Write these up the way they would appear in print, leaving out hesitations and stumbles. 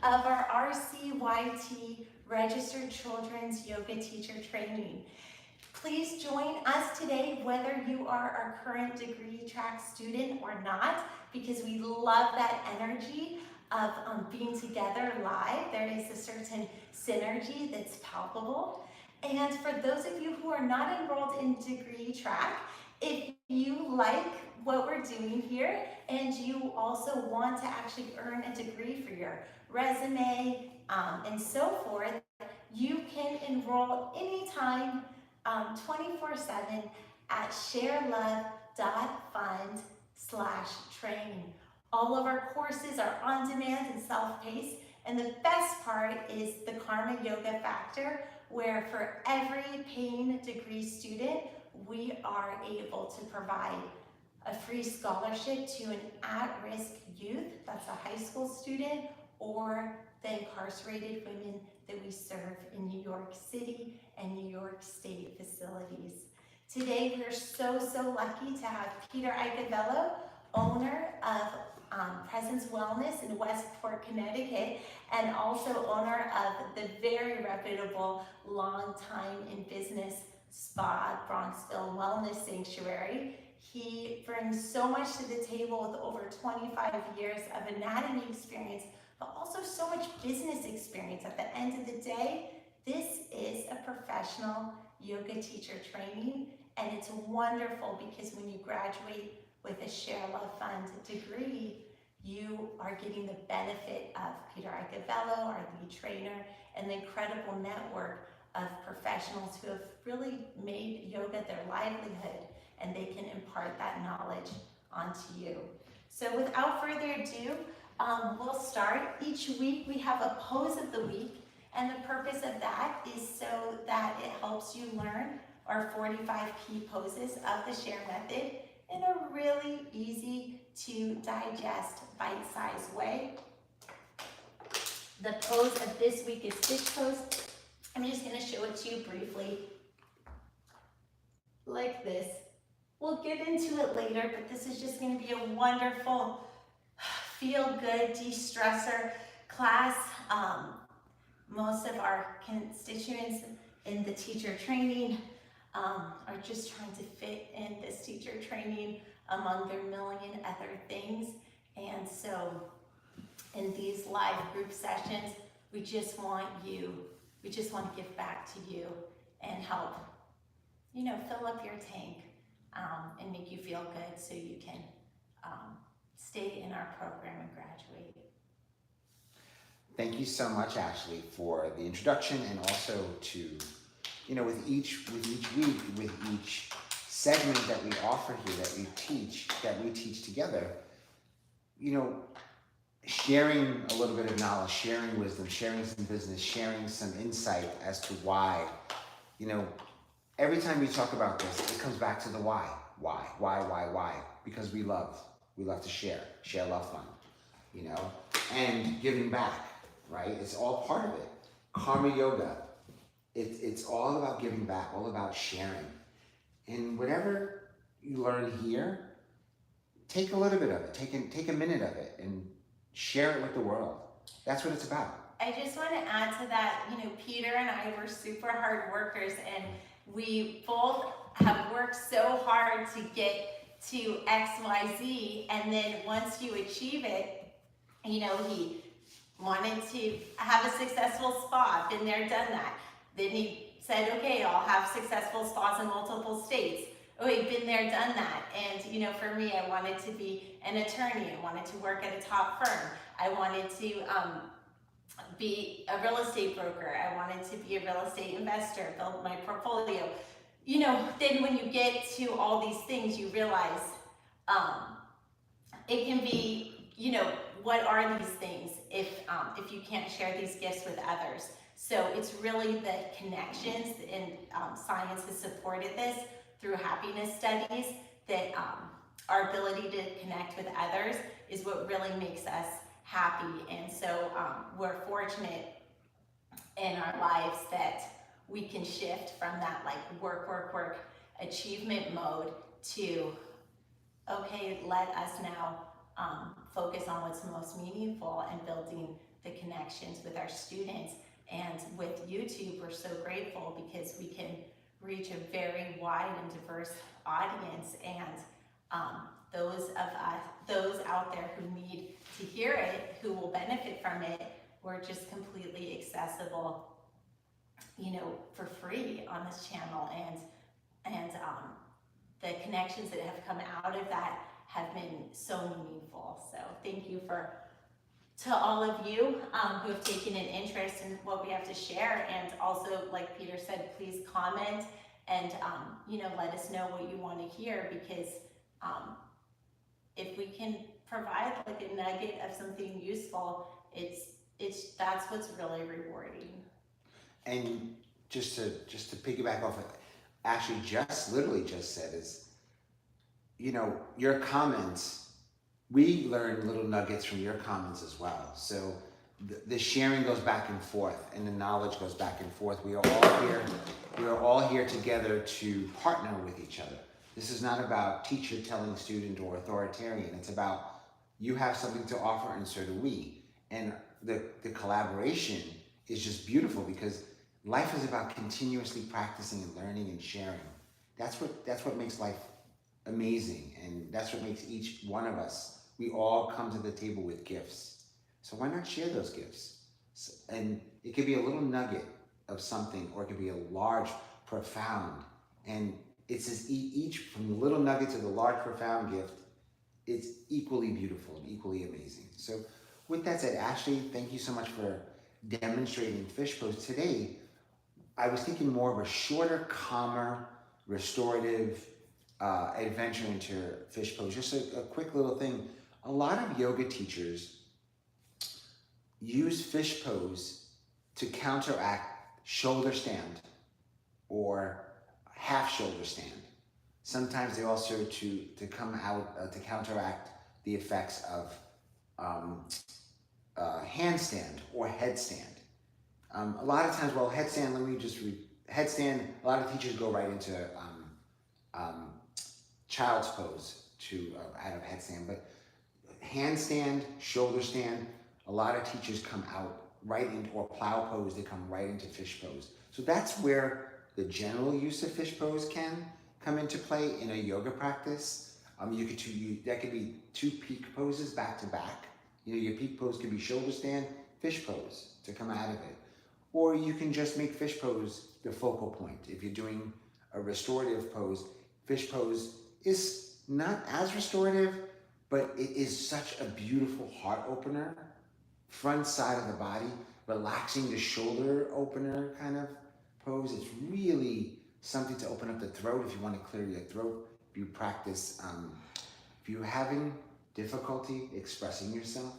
of our RCYT Registered Children's Yoga Teacher Training. Please join us today, whether you are our current degree track student or not, because we love that energy of being together live. There is a certain synergy that's palpable. And for those of you who are not enrolled in degree track, if you like what we're doing here and you also want to actually earn a degree for your resume and so forth, you can enroll anytime 24/7 at ShareLove.Fund/training. All of our courses are on demand and self-paced, and the best part is the Karma Yoga factor, where for every paying degree student, we are able to provide a free scholarship to an at-risk youth, that's a high school student, or the incarcerated women that we serve in New York City and New York State facilities. Today, we're so lucky to have Peter Iacobello, owner of Presence Wellness in Westport, Connecticut, and also owner of the very reputable, long time in business spa, Bronxville Wellness Sanctuary. He brings so much to the table with over 25 years of anatomy experience, but also so much business experience. At the end of the day, this is a professional yoga teacher training, and it's wonderful because when you graduate with a ShareLove.Fund degree, you are getting the benefit of Peter Iacobello, our lead trainer, and the incredible network of professionals who have really made yoga their livelihood, and they can impart that knowledge onto you. So without further ado, we'll start. Each week we have a pose of the week, and the purpose of that is so that it helps you learn our 45 key poses of the Share method in a really easy to digest, bite-sized way. The pose of this week is fish pose. I'm just going to show it to you briefly, like this. We'll get into it later, but this is just going to be a wonderful, feel-good, de-stressor class. Most of our constituents in the teacher training are just trying to fit in this teacher training among their million other things. And so in these live group sessions, we just want to give back to you and help, fill up your tank and make you feel good so you can stay in our program and graduate. Thank you so much, Ashley, for the introduction, and also to, with each week, with each segment that we offer here, that we teach together, sharing a little bit of knowledge, sharing wisdom, sharing some business, sharing some insight as to why, every time we talk about this, it comes back to the why. Why? Because we love to share love fun, and giving back, right? It's all part of it. Karma Yoga, it's all about giving back, all about sharing. And whatever you learn here, take a little bit of it, take a minute of it and share it with the world. That's what it's about. I just want to add to that, Peter and I were super hard workers, and we both have worked so hard to get to XYZ, and then once you achieve it, he wanted to have a successful spa, been there, done that. Then he said, okay, I'll have successful spas in multiple states. Okay, been there, done that. And for me, I wanted to be an attorney. I wanted to work at a top firm. I wanted to be a real estate broker. I wanted to be a real estate investor, build my portfolio. Then when you get to all these things, you realize it can be, what are these things if you can't share these gifts with others? So it's really the connections, and science has supported this through happiness studies, that our ability to connect with others is what really makes us happy. And so we're fortunate in our lives that we can shift from that work achievement mode to, okay, let us now focus on what's most meaningful and building the connections with our students. And with YouTube, we're so grateful because we can reach a very wide and diverse audience, and those out there who need to hear it, who will benefit from it, we're just completely accessible, for free on this channel. And the connections that have come out of that have been so meaningful. So thank you to all of you who have taken an interest in what we have to share. And also, like Peter said, please comment and let us know what you want to hear, because if we can provide like a nugget of something useful, that's what's really rewarding. And just to piggyback off what Ashley literally just said is, your comments, we learn little nuggets from your comments as well. So the sharing goes back and forth, and the knowledge goes back and forth. We are all here together to partner with each other. This is not about teacher telling student or authoritarian. It's about you have something to offer and so do we. And the collaboration is just beautiful, because life is about continuously practicing and learning and sharing. That's what makes life amazing, and that's what makes each one of us. We all come to the table with gifts. So why not share those gifts? And it could be a little nugget of something, or it could be a large, profound. And it's as each, from the little nugget to the large, profound gift, it's equally beautiful and equally amazing. So with that said, Ashley, thank you so much for demonstrating fish pose today. I was thinking more of a shorter, calmer, restorative adventure into fish pose. Just a quick little thing. A lot of yoga teachers use fish pose to counteract shoulder stand or half shoulder stand. Sometimes they also to come out to counteract the effects of handstand or headstand. A lot of times, headstand, headstand, a lot of teachers go right into child's pose out of headstand, but handstand, shoulder stand, a lot of teachers come out right into, or plow pose, they come right into fish pose. So that's where the general use of fish pose can come into play in a yoga practice. That could be two peak poses back to back. Your peak pose could be shoulder stand, fish pose to come out of it. Or you can just make fish pose the focal point. If you're doing a restorative pose, fish pose is not as restorative, but it is such a beautiful heart opener, front side of the body, relaxing the shoulder opener kind of pose. It's really something to open up the throat if you want to clear your throat. If you practice, if you're having difficulty expressing yourself,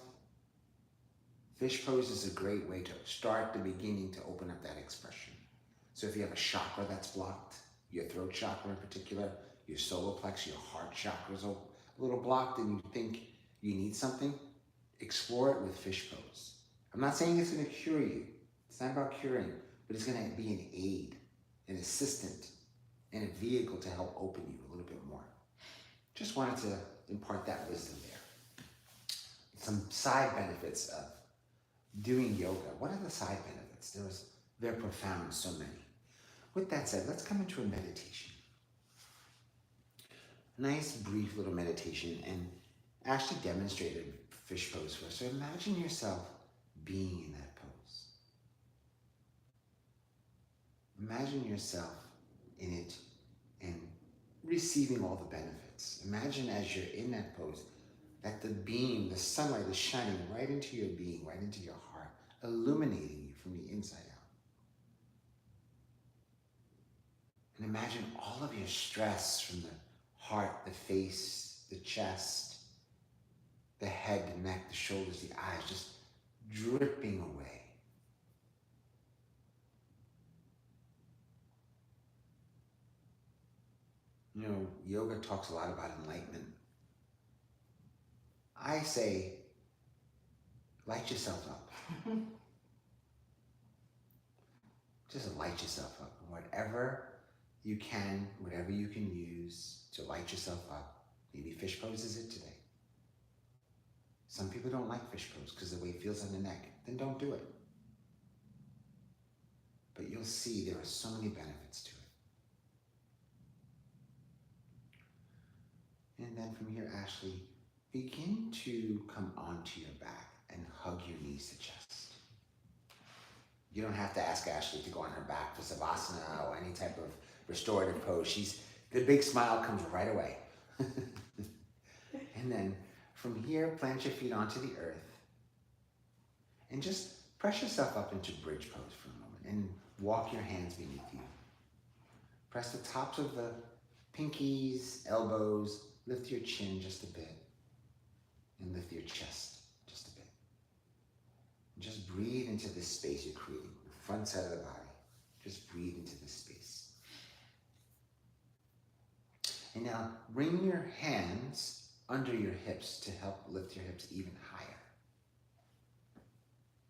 fish pose is a great way to start the beginning to open up that expression. So if you have a chakra that's blocked, your throat chakra in particular, your solar plexus, your heart chakra is a little blocked, and you think you need something, explore it with fish pose. I'm not saying it's going to cure you. It's not about curing, but it's going to be an aid, an assistant, and a vehicle to help open you a little bit more. Just wanted to impart that wisdom there. Some side benefits of doing yoga. What are the side benefits? They're profound, so many. With that said, let's come into a meditation. Nice, brief little meditation, and Ashley demonstrated fish pose for us. So imagine yourself being in that pose. Imagine yourself in it and receiving all the benefits. Imagine as you're in that pose that the beam, the sunlight is shining right into your being, right into your heart, illuminating you from the inside out. And imagine all of your stress from the heart, the face, the chest, the head, the neck, the shoulders, the eyes, just dripping away. Yoga talks a lot about enlightenment. I say, light yourself up. Just light yourself up. Whatever you can use to light yourself up. Maybe fish pose is it today. Some people don't like fish pose because the way it feels on the neck. Then don't do it. But you'll see there are so many benefits to it. And then from here, Ashley, begin to come onto your back and hug your knees to chest. You don't have to ask Ashley to go on her back for Savasana or any type of restorative pose. The big smile comes right away. And then from here, plant your feet onto the earth and just press yourself up into bridge pose for a moment and walk your hands beneath you. Press the tops of the pinkies, elbows, lift your chin just a bit and lift your chest just a bit. And just breathe into this space you're creating, the front side of the body. Just breathe into this space. And now bring your hands under your hips to help lift your hips even higher.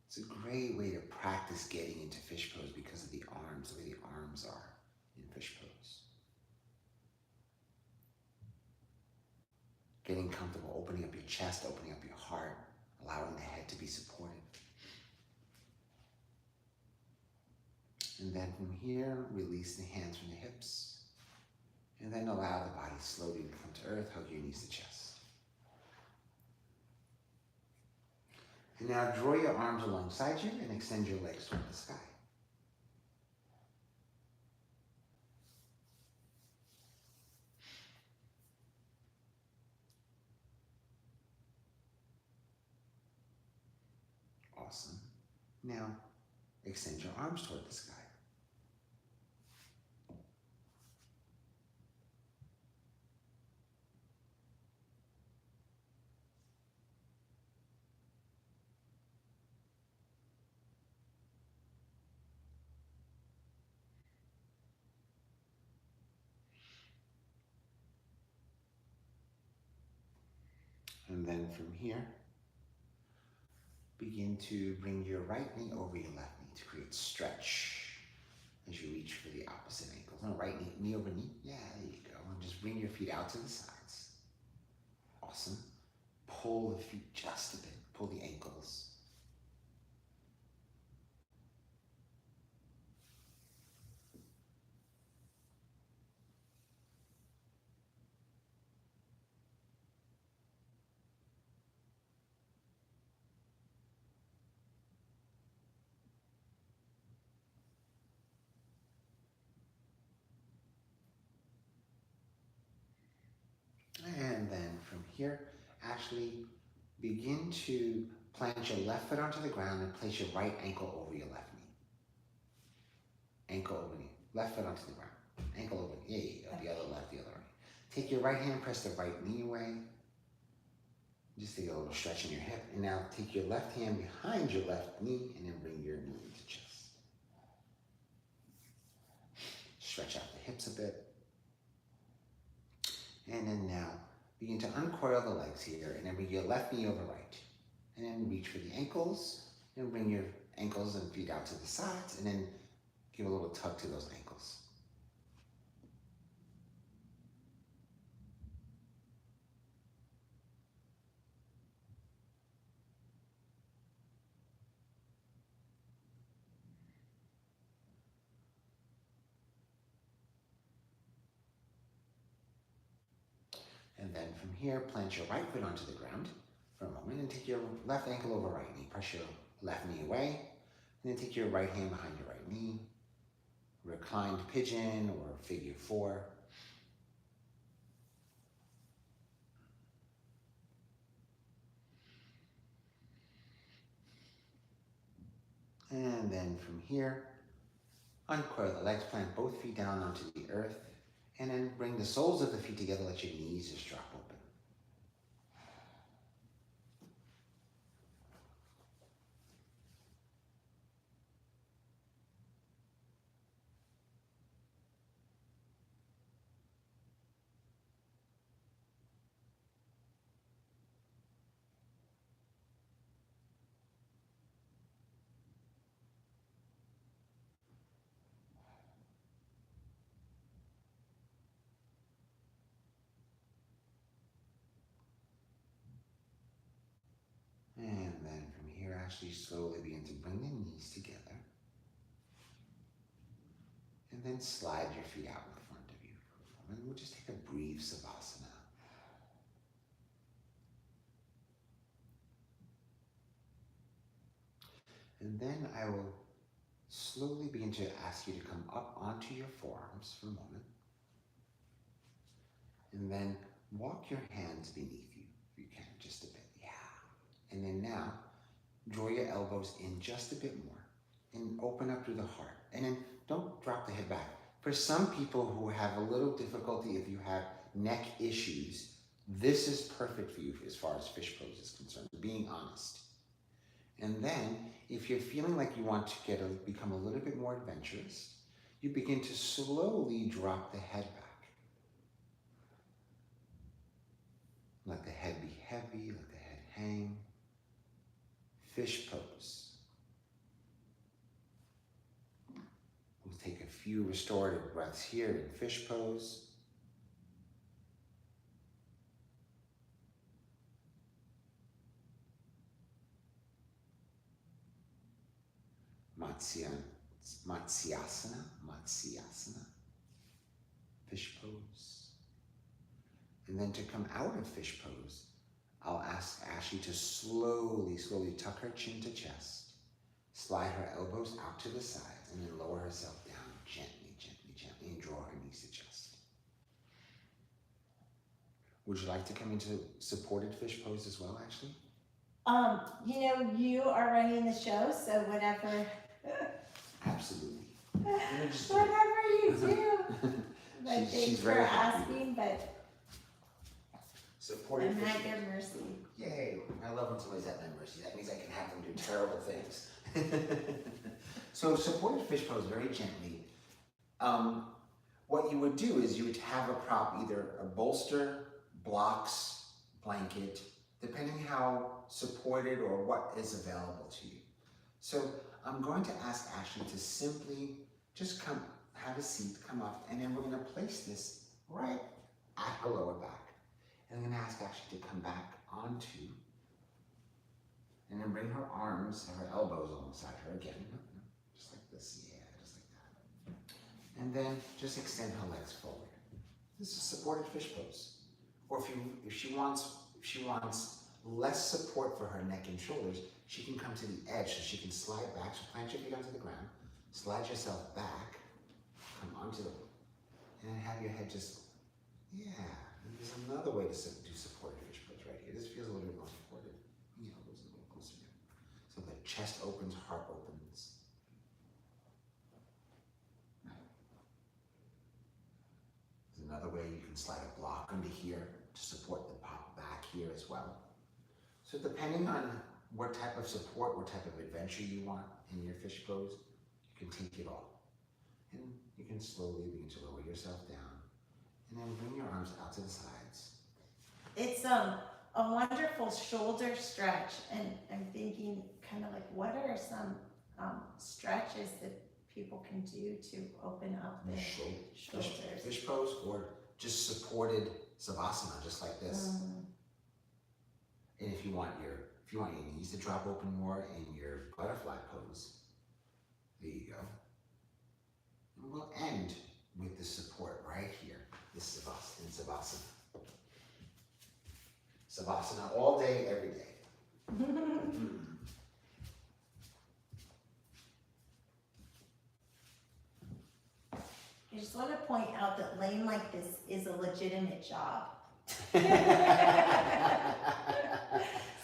It's a great way to practice getting into fish pose because of the arms, the way the arms are in fish pose. Getting comfortable, opening up your chest, opening up your heart, allowing the head to be supported. And then from here, release the hands from the hips. And then allow the body slowly to come to earth, hug your knees to chest. And now draw your arms alongside you and extend your legs toward the sky. Awesome. Now, extend your arms toward the sky. And then from here, begin to bring your right knee over your left knee to create stretch as you reach for the opposite ankle. No, right knee over knee. Yeah, there you go. And just bring your feet out to the sides. Awesome. Pull the feet just a bit. Pull the ankles. And then from here, Ashley, begin to plant your left foot onto the ground and place your right ankle over your left knee. Ankle over knee. Left foot onto the ground. Ankle over knee. Yeah, you go. The other left, the other right. Take your right hand, press the right knee away. Just take a little stretch in your hip. And now take your left hand behind your left knee and then bring your knee into chest. Stretch out the hips a bit. And then now begin to uncoil the legs here and then bring your left knee over right. And then reach for the ankles and bring your ankles and feet out to the sides and then give a little tug to those ankles. And then from here, plant your right foot onto the ground for a moment and take your left ankle over right knee. Press your left knee away, and then take your right hand behind your right knee. Reclined pigeon or figure four. And then from here, uncoil the legs, plant both feet down onto the earth, and then bring the soles of the feet together, let your knees just drop open. actually slowly begin to bring the knees together. And then slide your feet out in front of you. And we'll just take a brief Savasana. And then I will slowly begin to ask you to come up onto your forearms for a moment. And then walk your hands beneath you, if you can, just a bit. Yeah. And then now, draw your elbows in just a bit more and open up to the heart. And then don't drop the head back. For some people who have a little difficulty, if you have neck issues, this is perfect for you as far as fish pose is concerned, being honest. And then, if you're feeling like you want to become a little bit more adventurous, you begin to slowly drop the head back. Let the head be heavy, let the head hang. Fish pose. We'll take a few restorative breaths here in fish pose. Matsyasana, fish pose. And then to come out of fish pose, I'll ask Ashley to slowly tuck her chin to chest, slide her elbows out to the sides, and then lower herself down gently, and draw her knees to chest. Would you like to come into supported fish pose as well, Ashley? You are running the show, so whatever. Absolutely. Whatever you do. But thanks for asking, but supported I'm fish at pose. your mercy. Yay! I love when somebody's at my mercy. That means I can have them do terrible things. So supported fish pose very gently. What you would do is you would have a prop, either a bolster, blocks, blanket, depending how supported or what is available to you. So I'm going to ask Ashley to simply just come, have a seat, come up, and then we're going to place this right at her lower back. And I'm going to ask Ashley to come back onto, and then bring her arms and her elbows alongside her again. Just like this, yeah, just like that. And then just extend her legs forward. This is supported fish pose. Or if she wants less support for her neck and shoulders, she can come to the edge so she can slide back. So plant your feet onto the ground, slide yourself back, come onto the, and have your head just, yeah. And there's another way to do supported fish pose right here. This feels a little bit more supported. You know, goes a little closer here. So the chest opens, heart opens. There's another way you can slide a block under here to support the pop back here as well. So depending on what type of support, what type of adventure you want in your fish pose, you can take it all. And you can slowly begin to lower yourself down. And then bring your arms out to the sides. It's a wonderful shoulder stretch, and I'm thinking kind of like, what are some stretches that people can do to open up their shoulders? Fish pose, or just supported savasana, just like this. And if you want your knees to drop open more in your butterfly pose, there you go. And we'll end with the support right here. This is savasana. Savasana all day, every day. I just want to point out that laying like this is a legitimate job.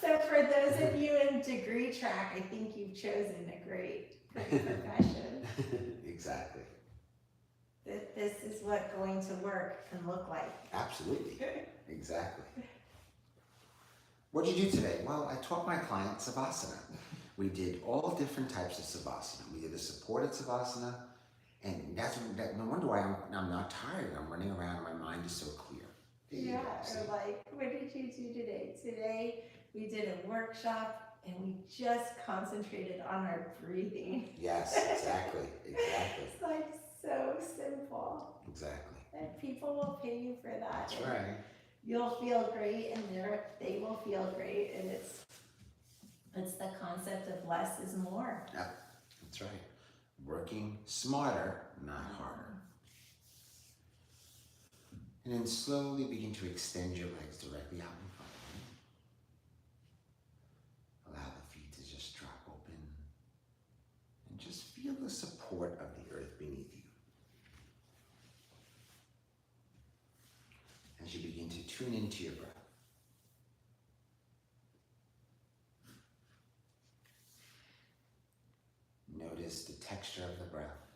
So for those of you in degree track, I think you've chosen a great profession. Exactly. This is what going to work can look like. Absolutely. Exactly. What did you do today? Well, I taught my client savasana. We did all different types of savasana. We did a supported savasana, and no wonder why I'm not tired. I'm running around and my mind is so clear. Yeah, or like, what did you do today? Today we did a workshop and we just concentrated on our breathing. Yes, exactly. It's like so simple. Exactly. And people will pay you for that. That's right. You'll feel great, and they will feel great, and it's It's the concept of less is more. Yep, that's right. Working smarter, not harder. And then slowly begin to extend your legs directly out in front of you. Allow the feet to just drop open. And just feel the support of the earth beneath you. As you begin to tune into your breath. Notice the texture of the breath.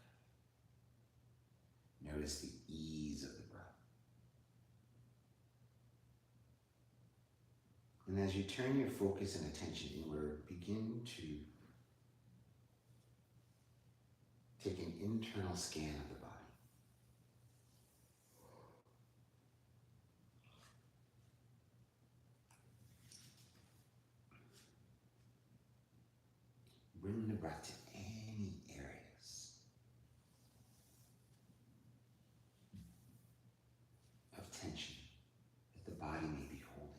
Notice the ease of the breath. And as you turn your focus and attention inward, begin to take an internal scan of the body. Bring the breath to any areas of tension that the body may be holding.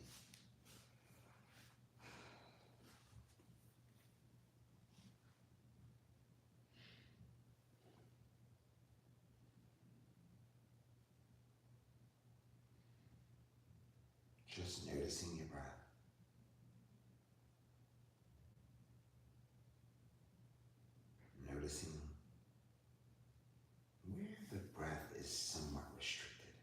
Just noticing your breath. Noticing where the breath is somewhat restricted.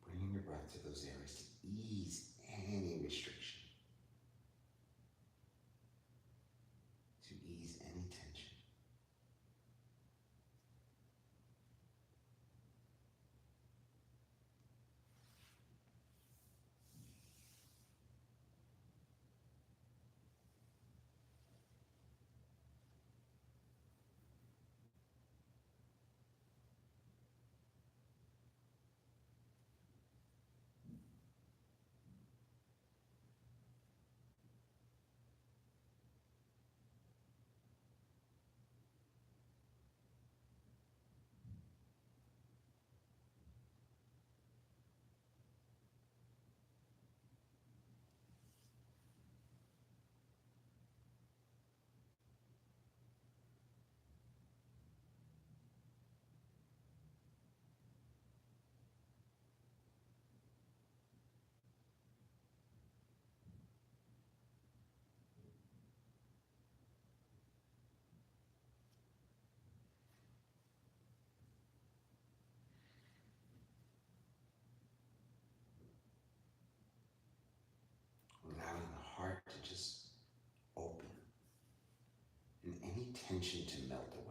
Bringing your breath to those areas to ease any restriction, to ease any tension. Allowing the heart to just open and any tension to melt away.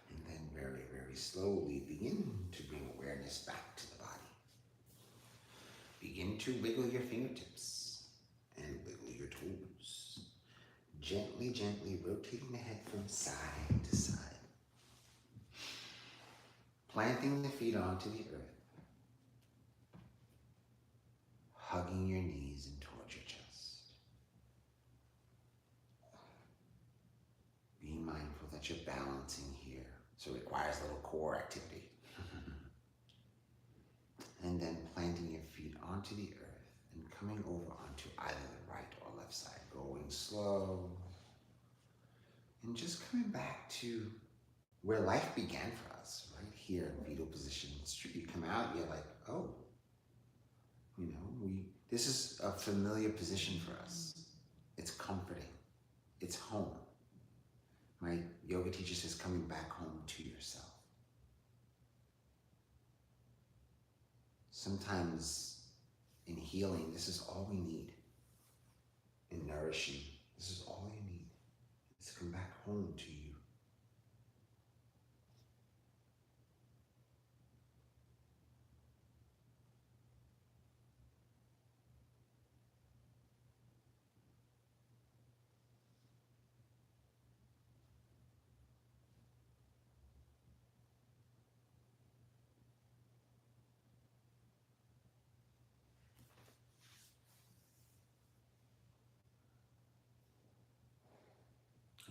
And then very, very slowly begin to bring awareness back to the body. Begin to wiggle your fingertips and wiggle your toes. Gently, gently rotating the head from side to side. Planting the feet onto the earth. Hugging your knees in towards your chest. Being mindful that you're balancing here, so it requires a little core activity. And then planting your feet onto the earth and coming over onto either the right or left side, going slow. And just coming back to where life began for us, right here in fetal position. It's true. You come out, you're like, oh, this is a familiar position for us. It's comforting. It's home. My yoga teacher says coming back home to yourself. Sometimes in healing, this is all we need. In nourishing, this is all you need. It's to come back home to you.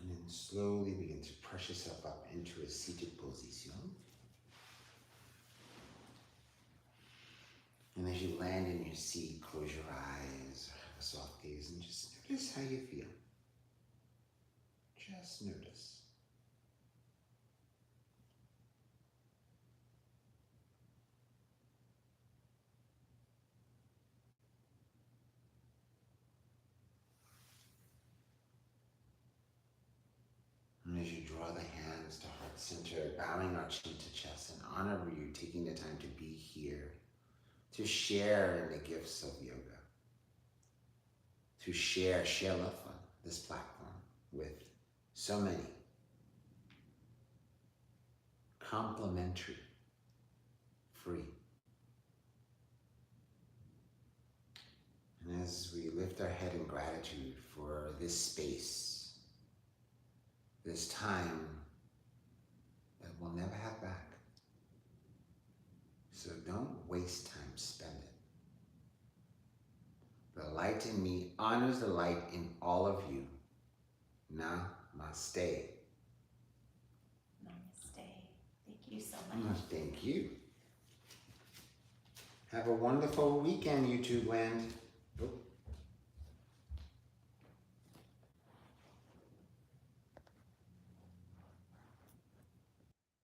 And then slowly begin to press yourself up into a seated position. And as you land in your seat, close your eyes, have a soft gaze, and just notice how you feel. Just notice. And as you draw the hands to heart center, bowing our chin to chest, and honor you taking the time to be here, to share in the gifts of yoga, to share ShareLove.Fund, this platform, with so many complimentary, free. And as we lift our head in gratitude for this space, this time that we'll never have back. So don't waste time, spend it. The light in me honors the light in all of you. Namaste. Namaste. Thank you so much. Thank you. Have a wonderful weekend, YouTube land.